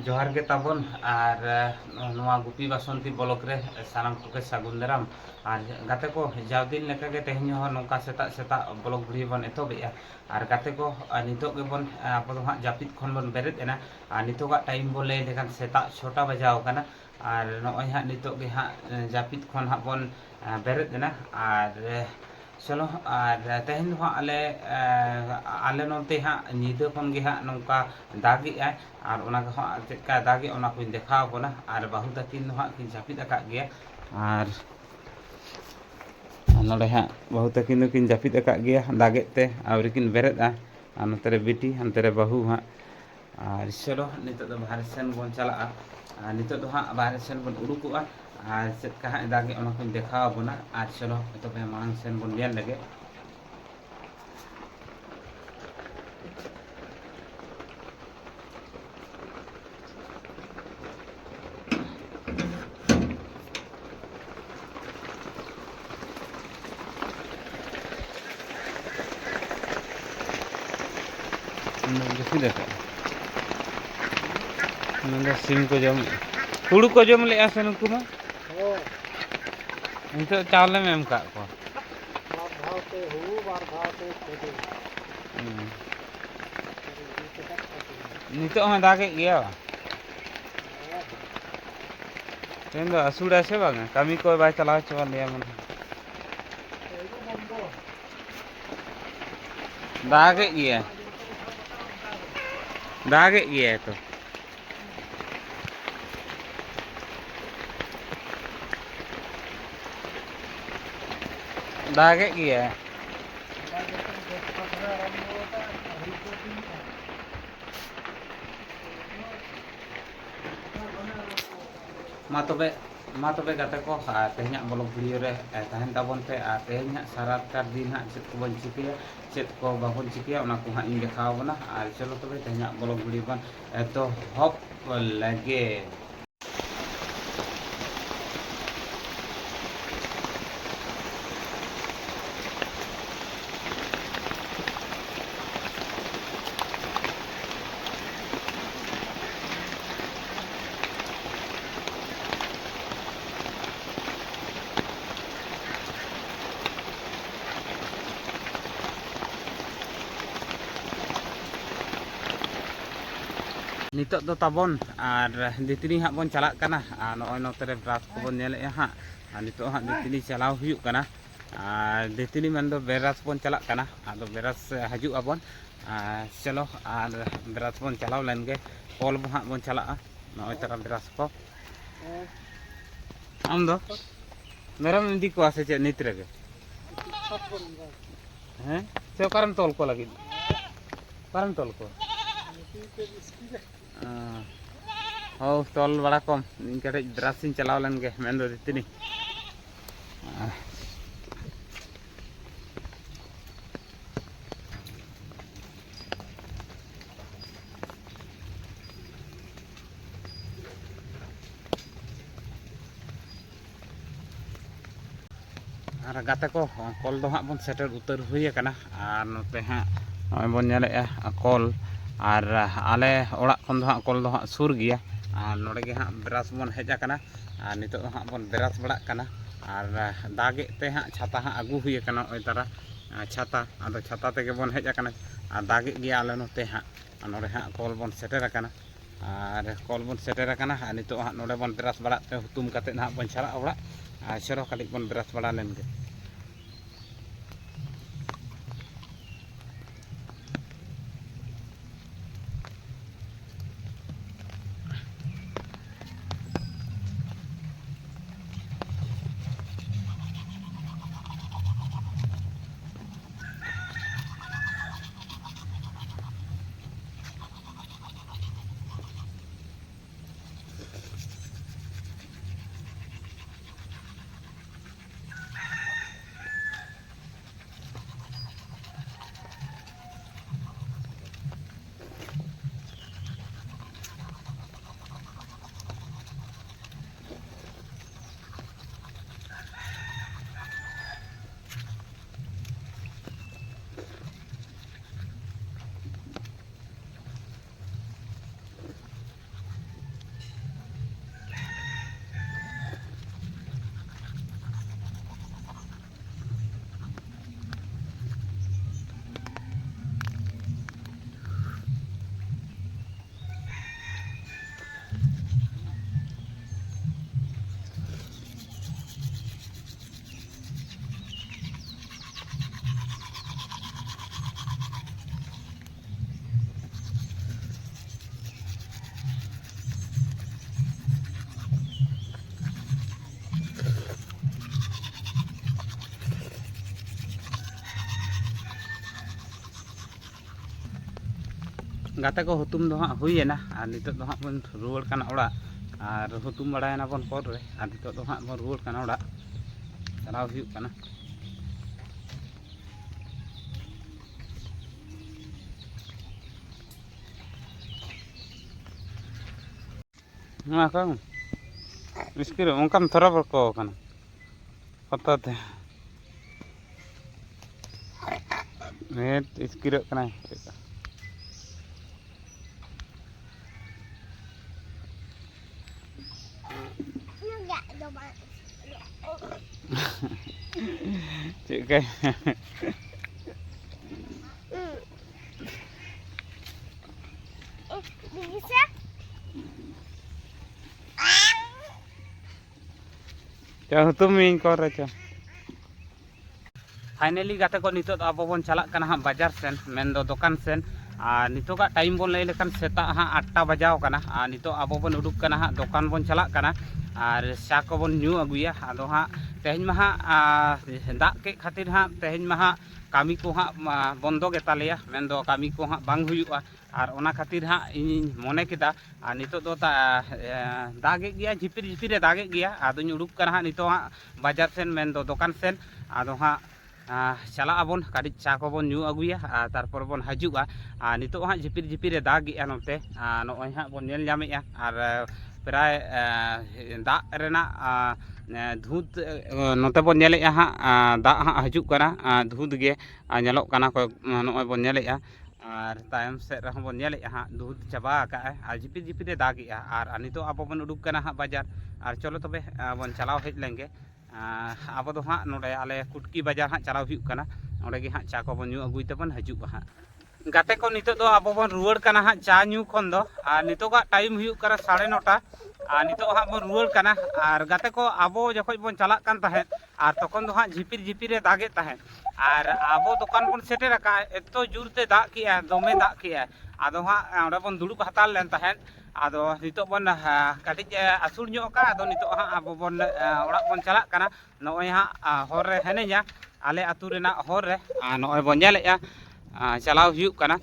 ᱡᱚᱦᱟᱨ ᱜᱮ ᱛᱟᱵᱚᱱ ᱟᱨ ᱱᱚᱣᱟ ᱜᱩᱯᱤ ᱵᱟᱥᱚᱱᱛᱤ ᱵᱞᱚᱠ ᱨᱮ ᱥᱟᱱᱟᱢ ᱠᱚᱜᱮ ᱥᱟᱹᱜᱩᱱ ᱫᱟᱨᱟᱢ ᱟᱨ ᱜᱟᱛᱮ ᱠᱚ ᱡᱟᱣ ᱫᱤᱱ ᱞᱮᱠᱟᱜᱮ ᱛᱮᱦᱮᱧ ᱦᱚᱸ ᱱᱚᱝᱠᱟ ᱥᱮᱛᱟᱜ ᱥᱮᱛᱟᱜ ᱵᱞᱚᱜ ᱵᱷᱤᱰᱤᱭᱳ ᱵᱚᱱ ᱮᱛᱚᱦᱚᱵᱮᱜᱼᱟ ᱟᱨ ᱜᱟᱛᱮ ᱠᱚ ᱱᱤᱛᱚᱜ ᱜᱮᱵᱚᱱ ᱟᱵᱚ ᱫᱚ ᱦᱟᱸᱜ ᱡᱟᱹᱯᱤᱫ ᱠᱷᱚᱱ ᱵᱚᱱ ᱵᱮᱨᱮᱫ ᱮᱱᱟ ᱟᱨ ᱱᱤᱛᱚᱜᱟᱜ ᱴᱟᱭᱤᱢ ᱵᱚᱱ ᱞᱟᱹᱭ ᱞᱮᱠᱷᱟᱱ ᱥᱮᱛᱟᱜ 6টা ᱵᱟᱡᱟᱣ ᱠᱟᱱᱟ ᱟᱨ ᱱᱚᱜᱼᱚᱭ ᱦᱟᱸᱜ ᱱᱤᱛᱚᱜ ᱜᱮ ᱦᱟᱸᱜ ᱡᱟᱹᱯᱤᱫ ᱠᱷᱚᱱ ᱦᱟᱸᱜ ᱵᱚᱱ ᱵᱮᱨᱮᱫ ᱮᱱᱟ ᱟᱨ ᱪᱚᱞᱚ ᱟᱨ ᱛᱮᱦᱮᱧ ᱫᱚ ᱦᱟᱸᱜ ᱟᱞᱮ ᱱᱚᱱᱛᱮ ᱦᱟᱸᱜ ᱧᱤᱫᱟᱹ ᱠᱷᱚᱱ ᱜᱮ ᱦᱟᱸᱜ ᱱᱚᱝᱠᱟ ᱫᱟᱜᱮᱜᱼᱟᱭ ᱟᱨ ᱚᱱᱟ ᱠᱚ ᱦᱟᱸᱜ ᱪᱮᱫᱠᱟ ᱫᱟᱜᱮᱜ ᱚᱱᱟ ᱠᱚᱧ ᱫᱮᱠᱷᱟᱣ ᱟᱵᱚᱱᱟ ᱟᱨ ᱵᱟᱹᱦᱩ ᱛᱟᱹᱠᱤᱱ ᱫᱚ ᱦᱟᱸᱜ ᱠᱤᱱ ᱡᱟᱹᱯᱤᱫ ᱟᱠᱟᱫ ᱜᱮᱭᱟ ᱟᱨ ᱱᱚᱰᱮ ᱦᱟᱸᱜ ᱵᱟᱹᱦᱩ ᱛᱟᱹᱠᱤᱱ ᱫᱚᱠᱤᱱ ᱡᱟᱹᱯᱤᱫ ᱟᱠᱟᱫ ᱜᱮᱭᱟ ᱫᱟᱜᱮᱫ ᱛᱮ ᱟᱹᱣᱨᱤ ᱠᱤᱱ ᱵᱮᱨᱮᱫᱼᱟ ᱟᱨ ᱱᱚᱛᱮ ᱨᱮ ᱵᱤᱴᱤ ᱦᱟᱱᱛᱮ ᱨᱮ ᱵᱟᱹᱦᱩ ᱦᱟᱸᱜ ᱟᱨ ᱪᱚᱞᱚ ᱱᱤᱛᱚᱜ ᱫᱚ ᱵᱟᱦᱨᱮ ᱥᱮᱱ ᱵᱚᱱ ᱪᱟᱞᱟᱜᱼᱟ ᱟᱨ ᱱᱤᱛᱚᱜ ᱫᱚ ᱦᱟᱸᱜ ᱵᱟᱦᱨᱮ ᱥᱮᱱ ᱵᱚᱱ ᱩᱰᱩᱠᱚᱜᱼᱟ ᱟᱨ ᱪᱮᱫ ᱠᱟ ᱦᱟᱸᱜ ᱫᱟᱜᱮᱜ ᱚᱱᱟ ᱠᱚᱧ ᱫᱮᱠᱷᱟᱣ ᱟᱵᱚᱱᱟ ᱟᱨ ᱪᱚᱞᱚ ᱛᱚᱵᱮ ᱢᱟᱲᱟᱝ ᱥᱮᱱ ᱵᱚᱱ ᱧᱮᱞ ᱞᱮᱜᱮ ᱡᱟᱹᱯᱤᱫ ᱟᱠᱟᱫ ᱱᱚᱰᱮ ᱥᱤᱢ ᱠᱚ ᱡᱚᱢᱮᱜᱼᱟ ᱦᱩᱲᱩ ᱠᱚ ᱡᱚᱢ ᱞᱮᱜᱼᱟ ᱥᱮ ᱱᱩᱠᱩ ᱢᱟ ᱱᱤᱛᱚᱜ ᱪᱟᱣᱞᱮᱢ ᱮᱢ ᱟᱠᱟᱫ ᱠᱚᱣᱟ ᱵᱟᱨ ᱫᱷᱟᱣ ᱛᱮ ᱦᱩᱲᱩ ᱵᱟᱨ ᱫᱷᱟᱣ ᱛᱮ ᱠᱷᱚᱫᱮ ᱱᱤᱛᱚᱜ ᱦᱚᱸᱭ ᱫᱟᱜᱮᱫ ᱜᱮᱭᱟ ᱛᱮᱦᱮᱧ ᱫᱚ ᱟᱹᱥᱩᱲᱟᱭ ᱥᱮ ᱵᱟᱝᱟ ᱠᱟᱹᱢᱤ ᱠᱚ ᱵᱟᱭ ᱪᱟᱞᱟᱣ ᱦᱚᱪᱚᱣᱟᱜ ᱞᱮᱭᱟ ᱢᱚᱱᱮ ᱫᱟᱜᱮᱫ ᱜᱮᱭᱟᱭ ᱫᱟᱜᱮᱫ ᱜᱮᱭᱟᱭ ᱛᱚ ᱫᱟᱜᱮᱫ ᱜᱮᱭᱟᱭ ᱢᱟ ᱛᱚᱵᱮ ᱜᱟᱛᱮ ᱠᱚ ᱛᱮᱦᱮᱧᱟᱜ ᱵᱞᱚᱜ ᱵᱷᱤᱰᱤᱭᱳ ᱨᱮ ᱛᱟᱦᱮᱱ ᱛᱟᱵᱚᱱ ᱯᱮ ᱟᱨ ᱛᱮᱦᱮᱧ ᱦᱟᱸᱜ ᱥᱟᱨᱟᱴᱟᱨ ᱫᱤᱱ ᱦᱟᱸᱜ ᱪᱮᱫ ᱠᱚᱵᱚᱱ ᱪᱤᱠᱟᱹᱭᱟ ᱪᱮᱫ ᱠᱚ ᱵᱟᱵᱚᱱ ᱪᱤᱠᱟᱹᱭᱟ ᱚᱱᱟ ᱠᱚ ᱦᱟᱸᱜ ᱤᱧ ᱫᱮᱠᱷᱟᱣ ᱟᱵᱚᱱᱟ ᱟᱨ ᱪᱚᱞᱚ ᱛᱚᱵᱮ ᱛᱮᱦᱮᱧᱟᱜ ᱵᱞᱚᱜ ᱵᱷᱤᱰᱤᱭᱳ ᱵᱚᱱ ᱮᱛᱚᱦᱚᱵ ᱞᱮᱜᱮ ᱱᱤᱛᱚᱜ ᱫᱚ ᱛᱟᱵᱚᱱ ᱟᱨ ᱫᱟᱹᱛᱟᱹᱱᱤ ᱦᱟᱸᱜ ᱵᱚᱱ ᱪᱟᱞᱟᱜ ᱠᱟᱱᱟ ᱟᱨ ᱱᱚᱜᱼᱚᱭ ᱱᱚᱛᱮ ᱨᱮ ᱵᱨᱟᱥ ᱠᱚᱵᱚᱱ ᱧᱮᱞᱮᱜᱼᱟ ᱦᱟᱸᱜ ᱟᱨ ᱱᱤᱛᱚᱜ ᱦᱟᱸᱜ ᱫᱟᱹᱛᱟᱹᱱᱤ ᱪᱟᱞᱟᱣ ᱦᱩᱭᱩᱜ ᱠᱟᱱᱟ ᱟᱨ ᱫᱟᱹᱛᱟᱹᱱᱤ ᱢᱮᱱᱫᱚ ᱵᱮᱨᱟᱥ ᱵᱚᱱ ᱪᱟᱞᱟᱜ ᱠᱟᱱᱟ ᱟᱫᱚ ᱵᱮᱨᱟᱥ ᱦᱤᱡᱩᱜ ᱟᱵᱚᱱ ᱟᱨ ᱪᱚᱞᱚ ᱟᱨ ᱵᱨᱟᱥ ᱵᱚᱱ ᱪᱟᱞᱟᱣ ᱞᱮᱱᱜᱮ ᱠᱚᱞ ᱦᱟᱸᱜ ᱵᱚᱱ ᱪᱟᱞᱟᱜᱼᱟ ᱱᱚᱜᱼᱚᱭ ᱛᱚᱨᱟ ᱵᱨᱟᱥ ᱠᱚ ᱟᱢ ᱫᱚ ᱢᱮᱨᱚᱢ ᱤᱫᱤ ᱠᱚᱣᱟ ᱥᱮ ᱪᱮᱫ ᱱᱤᱛ ᱨᱮᱜᱮ ᱦᱮᱸ ᱥᱮ ᱚᱠᱟᱨᱮᱢ ᱛᱚᱞ ᱠᱚ ᱞᱟᱹᱜᱤᱫ ᱚᱠᱟᱨᱮᱢ ᱛᱚᱞ ᱠᱚᱣᱟ ᱦᱳ ᱛᱚᱞ ᱵᱟᱲᱟ ᱠᱚᱢ ᱤᱧ ᱠᱟᱹᱴᱤᱡ ᱵᱨᱟᱥ ᱤᱧ ᱪᱟᱞᱟᱣ ᱞᱮᱱᱜᱮ ᱢᱮᱱᱫᱚ ᱫᱟᱹᱛᱟᱹᱱᱤ ᱟᱨ ᱜᱟᱛᱮ ᱠᱚ ᱠᱚᱞ ᱫᱚ ᱦᱟᱸᱜ ᱵᱚᱱ ᱥᱮᱴᱮᱨ ᱩᱛᱟᱹᱨ ᱦᱩᱭ ᱟᱠᱟᱱᱟ ᱟᱨ ᱱᱚᱛᱮ ᱦᱟᱸᱜ ᱱᱚᱜᱼᱚᱭ ᱵᱚᱱ ᱧᱮᱞᱮᱜᱼᱟ ᱠᱚᱞ ᱟᱨ ᱟᱞᱮ ᱚᱲᱟᱜ ᱠᱷᱚᱱ ᱫᱚ ᱦᱟᱸᱜ ᱠᱚᱞ ᱫᱚ ᱦᱟᱸᱜ ᱥᱩᱨ ᱜᱮᱭᱟ ᱟᱨ ᱱᱚᱰᱮ ᱜᱮ ᱦᱟᱸᱜ ᱵᱨᱟᱥ ᱵᱚᱱ ᱦᱮᱡ ᱟᱠᱟᱱᱟ ᱟᱨ ᱱᱤᱛᱚᱜ ᱫᱚ ᱦᱟᱸᱜ ᱵᱚᱱ ᱵᱨᱟᱥ ᱵᱟᱲᱟᱜ ᱠᱟᱱᱟ ᱟᱨ ᱫᱟᱜᱮᱫ ᱛᱮ ᱦᱟᱸᱜ ᱪᱷᱟᱛᱟ ᱦᱟᱸᱜ ᱟᱹᱜᱩ ᱦᱩᱭ ᱟᱠᱟᱱᱟ ᱱᱚᱜᱼᱚᱭ ᱛᱟᱨᱟ ᱪᱷᱟᱛᱟ ᱟᱫᱚ ᱪᱷᱟᱛᱟ ᱛᱮᱜᱮ ᱵᱚᱱ ᱦᱮᱡ ᱟᱠᱟᱱᱟ ᱟᱨ ᱫᱟᱜᱮᱫ ᱜᱮᱭᱟ ᱟᱞᱮ ᱱᱚᱛᱮ ᱦᱟᱸᱜ ᱱᱚᱰᱮ ᱦᱟᱸᱜ ᱠᱚᱞ ᱵᱚᱱ ᱥᱮᱴᱮᱨ ᱟᱠᱟᱱᱟ ᱟᱨ ᱠᱚᱞ ᱵᱚᱱ ᱥᱮᱴᱮᱨ ᱟᱠᱟᱱᱟ ᱟᱨ ᱱᱤᱛᱚᱜ ᱦᱟᱸᱜ ᱱᱚᱰᱮ ᱵᱚᱱ ᱵᱨᱟᱥ ᱵᱟᱲᱟᱜ ᱛᱮ ᱦᱩᱛᱩᱢ ᱠᱟᱛᱮᱫ ᱦᱟᱸᱜ ᱵᱚᱱ ᱪᱟᱞᱟᱜᱼᱟ ᱚᱲᱟᱜ ᱟᱨ ᱪᱚᱞᱚ ᱠᱟᱹᱴᱤᱡ ᱵᱚᱱ ᱵᱨᱟᱥ ᱵᱟᱲᱟ ᱞᱮᱱᱜᱮ गाते को हुतुम दो हाँ हुईना और नितो दो हाँ बन रुआड़ काना ओड़ा और हुतुम बड़ायना बन पर रे और नितो दो हाँ बन रुआड़ काना ओड़ा चलाव हुयुग काना हाँ का इसके उनका थोड़ा बड़को काना पता थे नेट इसकी काना Cik kan. Bisa? Jauh tu main kau raja. Finally गाते को नितो अब बन चला कना हाँ बाजार सेन मेन दो दुकान सेन और नितो का टाइम बन लई लेकान सेता हाँ 8टा बजाव कना और नितो अब बन उडुक कना हाँ दुकान बन चला कना और चा को बन न्यू अगुया आदो हाँ तेहन मा दाग के खातिर हाँ तेहन मा कामी को हाँ बंदो गेतालेया मेन दो कामी को हाँ बांग हुयुआ और ओना खातिर हाँ इन मने केदा और नितो दो दागे गया झिपिर झिपिर दागे गया आदों उडुक कना हाँ नितो हाँ बाजार सेन मेन दो दुकान सेन आदो हाँ चला आबन काड़ी चा को बन न्यू अगुया तारपर बन हजुआ नितो हाँ झिपिर झिपिर दागे नोते नॉय हाँ बन नेल जामेया और प्राय दाग रेना धूत नोते बन नेलेया हाँ दाग हाँ हजुग कना धूत गे नेलोग कना को नॉय बन नेलेया और तायम से रह बन नेलेया हाँ धूत चाबा का और झिपिर झिपिर दागे और नितो अब बन उडुक कना हाँ बाजार और चलो तबे बन चलाव हेज लेंगे अब दो हाँ नोडे आले कुटकी बाजार हाँ चलाव हुयुग कना ओंडे गे हाँ चा को बन न्यू अगुई तबन हजुग हाँ गाते को नितो दो अब बन रुआड़ कना हाँ चा न्यू खन दो और नितो का टाइम हुयुग कना 9:30 और नितो हाँ बन रुआड़ कना और गाते को अब जखोज बन चला कान तहें और तखन दो हाँ झिपिर झिपिर दागे तहें और अब दुकान बन सेटेर का एतो जोरते दाग किया दमे दाग किया आदो हाँ ओंडे बन दुड़ुब हताल लेन तहें आदो नितो बन काटिज आसुर ᱧᱚᱜ का आदो नितो हाँ अब बन ओड़ा बन चला कना नॉय हाँ हर रे हेनेजा आले आतु रेना हर रे नॉय बन नेलेया चलाव हुयुग कना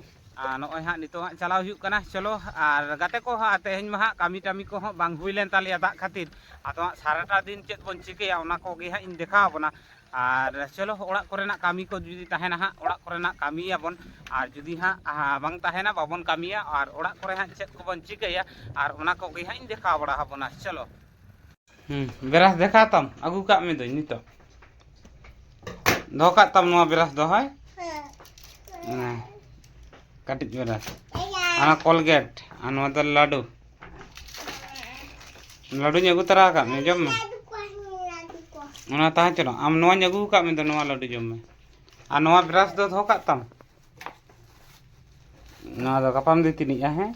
नॉय हाँ नितो हाँ चलाव हुयुग कना चलो और गाते को हाँ तेहन मा हाँ कामी टामी को हाँ बांग हुई लेन तालिया दाग खातिर आदो हाँ साराटा दिन चेद बन चिकेया ओना को गे हाँ इन देखा बना और चलो ओड़ा कोरेना कामी को जुदी तहेना हाँ ओड़ा कोरेना कामिया बन और जुदी हाँ बांग तहेना बाबन कामिया और ओड़ा कोरे हाँ चेद को बन चिकेया और ओना को गे हाँ इन देखा बड़ा बना चलो बेरास देखा तम अगु का में दो नितो दो का तम नोआ बेरास दो है काटिज बेरास आना कोलगेट आना दो लाडू लाडू ᱧ तरा का में जम में ओना ता चलो आम नोआ ᱧ का में दो नोआ लाडू जम में आ नोआ बेरास दो का तम नोआ दो कपाम दी तिनिया है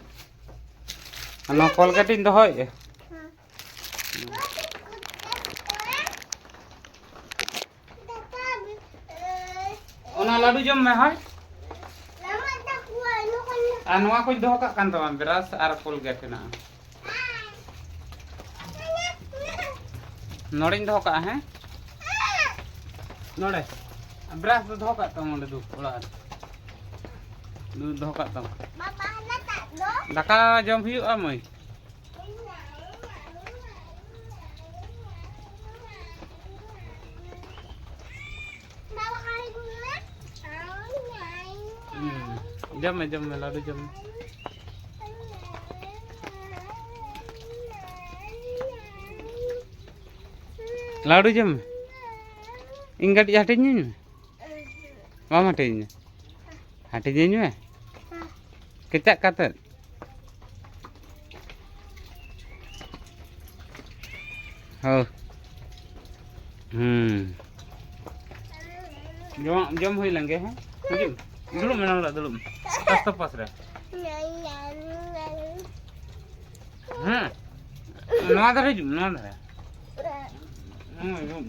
नोआ कोलगेट इन दो है ओना लाडू जम में है आ नोआ को दो का कान तम बेरास आर कोलगेट ना नोड़े दो का है नोड़े ब्रश दो का तम ओंडे दु ओड़ा दु दो का तम दाका जम हुयुआ मई जम में लाडू जम में लाडू जम में इंगट हटिज में माम हटिज में केचक काते हो जम हुई लेंगे हैं दुलुम में ना दुलुम पास पास रे नवा धरे जुम नवा धरे जुम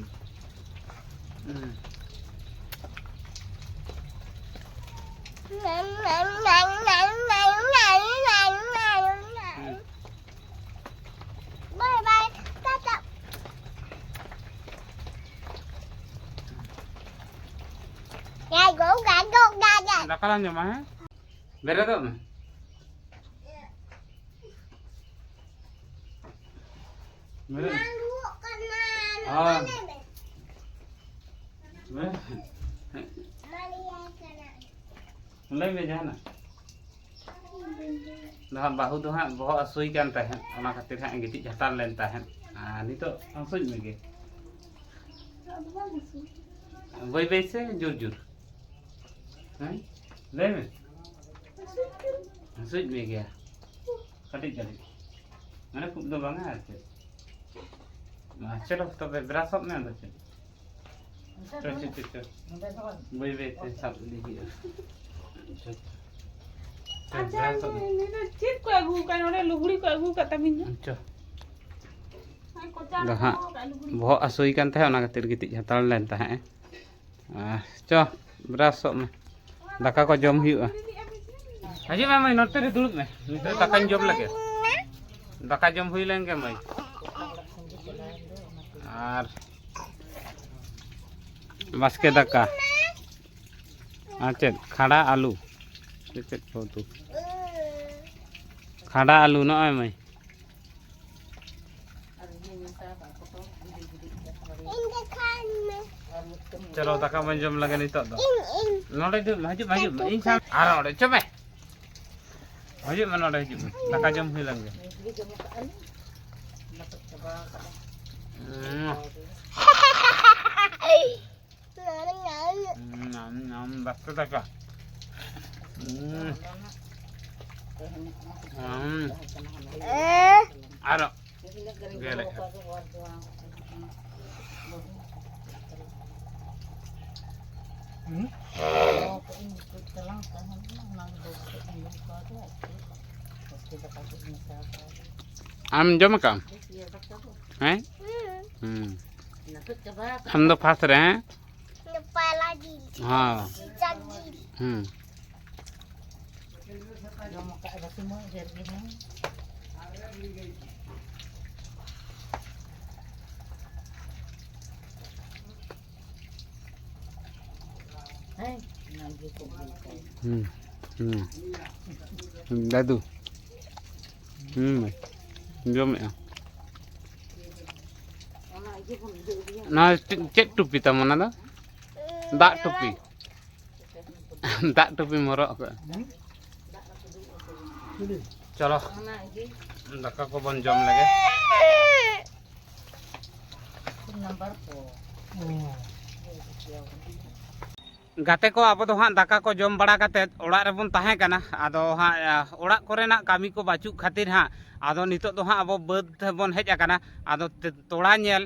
Dakalan jom ah. Berat tak? Lấy về ra nè. Đó bahu tu hang bohok asui kan teh. Ona khatir hang gitik jatan len teh. Nitok langsung lagi. Baik-baik se jujur. Lấy về. Asui me gaya. Katik-katik. Mana खूब दो बंगा है चलो तो बेरा सब में अंदर चल चल चल चल वही वे ते सब देखिए अच्छा ini cip ko agu kan ore luguri ko agu kata minnya चल ai kocan dah ha bohok asui kan teh ona katir gitik jatal len teh cho beras sok me daka ko jom hiu aja memang note re duduk me nito daka jom lagi daka jom hui len ke mai আর বাসকে দাকা আচ্ছা খাড়া আলু check কত খাড়া আলু নয় মাই চলো দাকা বন জম লাগে নিতো দো নড়ে দু হাজুব হাজুব ইন সাম আর নড়ে চবে হাজুব মানে নড়ে হাজুব দাকা জম হুই লাগে Basta taka. Ano? Gele. Am jom ka? Hai? हम तो फंस रहे हैं हाँ दादू जो मैं nah cek tupi tamu nada dak tupi morok ke chalo daka ko bon jom lagi gate ko abo do hang daka ko jom bada kate orak rebon tahen kana ado hang orak korenak kami ko bacuk khatir hang ado nitok do hang abo baud bon hej akana ado tola nyel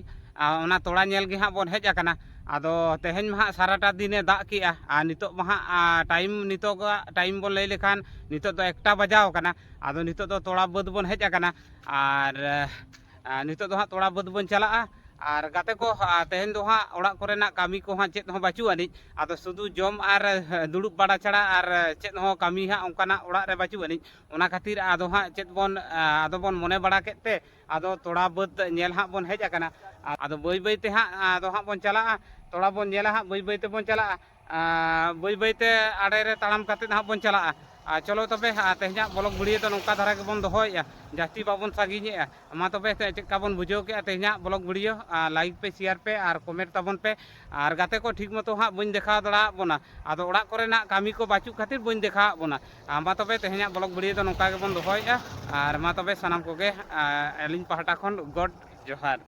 ona tola nyel gi hang bon hej akana ado tehen ma sarata dine dak kia nitok ma time nitok time bon lay lekhan nitok do ekta bajaw kana ado nitok do tola baud bon hej akana ar nitok do hang tola baud bon chalaa আর গাতে কো তেহেন দো হা ওড়াক করেনা কামি কো হা চেত হো বাচু আনি আদো শুধু জম আর দুড়ুব বাড়া ছাড়া আর চেত হো কামি হা অনকানা ওড়াক রে বাচু আনি ওনা খাতির আদো হা চেত বন আদো বন মনে বাড়া কেতে আদো তোড়া বাদ নেল হা বন হেজ আকানা আদো বই বই তে হা আদো হা বন চালা তোড়া বন নেলা হা বই বই তে বন চালা বই বই তে আড়ে রে তাড়াম কাতে হা बन চালা चलो तबे तेहना ब्लॉग वीडियो तो नौका धारा के बन दोहया जास्ती बाबन सागिने मा तबे चेका बन बुझाव के तेहना ब्लॉग वीडियो लाइक पे शेयर पे और कमेंट ताबन पे और गाते को ठीक मतो हाँ बन देखा दड़ा बना आदो ओड़ा कोरेना कामी को बाचू खातिर बन देखा बना मा तबे तेहना ब्लॉग वीडियो तो नौका के बन दोहया और मा तबे सानाम कोगे एलिन पहाटा खन गॉड जोहार।